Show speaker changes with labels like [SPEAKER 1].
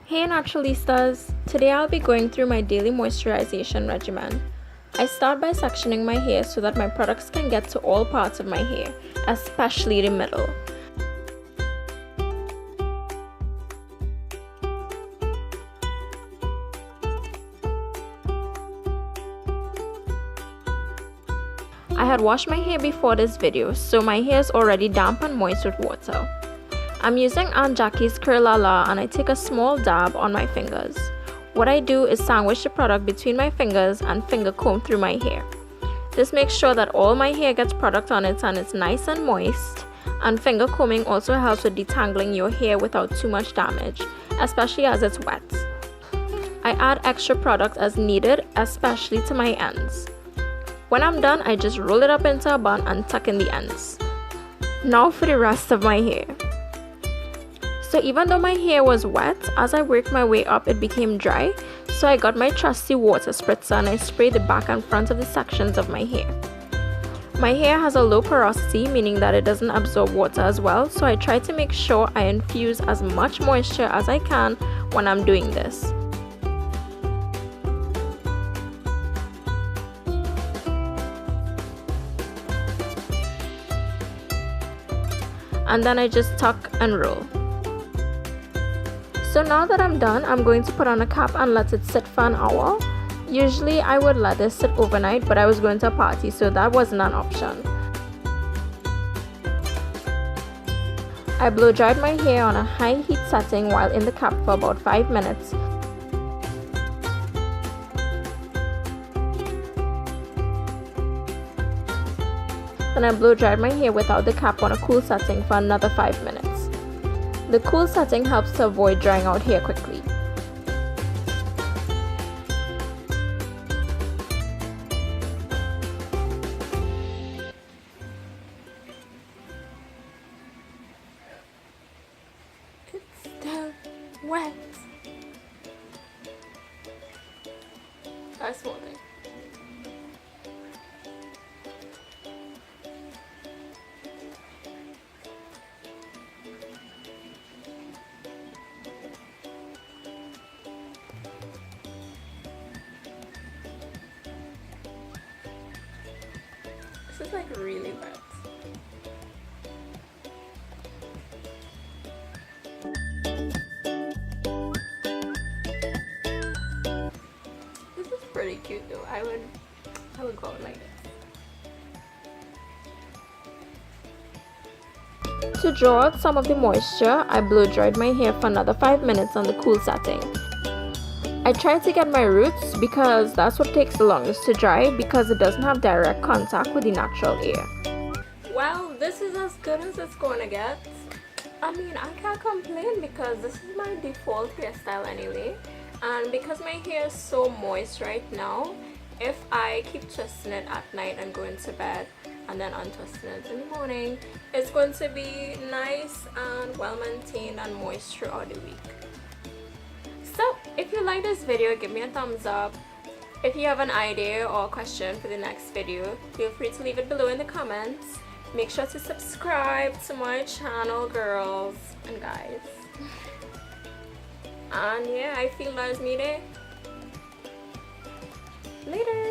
[SPEAKER 1] Hey Naturalistas! Today I'll be going through my daily moisturization regimen. I start by sectioning my hair so that my products can get to all parts of my hair, especially the middle. I had washed my hair before this video, so my hair is already damp and moist with water. I'm using Aunt Jackie's Curlala and I take a small dab on my fingers. What I do is sandwich the product between my fingers and finger comb through my hair. This makes sure that all my hair gets product on it and it's nice and moist. And finger combing also helps with detangling your hair without too much damage, especially as it's wet. I add extra product as needed, especially to my ends. When I'm done, I just roll it up into a bun and tuck in the ends. Now for the rest of my hair. So even though my hair was wet, as I worked my way up it became dry, so I got my trusty water spritzer and I sprayed the back and front of the sections of my hair. My hair has a low porosity, meaning that it doesn't absorb water as well, so I try to make sure I infuse as much moisture as I can when I'm doing this. And then I just tuck and roll. So now that I'm done, I'm going to put on a cap and let it sit for an hour. Usually I would let this sit overnight, but I was going to a party, so that wasn't an option. I blow dried my hair on a high heat setting while in the cap for about 5 minutes. Then I blow dried my hair without the cap on a cool setting for another 5 minutes. The cool setting helps to avoid drying out hair quickly. It's still wet. That's one thing. This is like really wet. This is pretty cute though. I would go like this. To draw out some of the moisture, I blow dried my hair for another 5 minutes on the cool setting. I try to get my roots because that's what takes the longest to dry, because it doesn't have direct contact with the natural air. Well, this is as good as it's going to get. I mean, I can't complain because this is my default hairstyle anyway. And because my hair is so moist right now, if I keep twisting it at night and going to bed and then untwisting it in the morning, it's going to be nice and well maintained and moist throughout the week. So if you like this video, give me a thumbs up. If you have an idea or question for the next video, feel free to leave it below in the comments. Make sure to subscribe to my channel, girls and guys. And yeah, I feel there's me there. Later.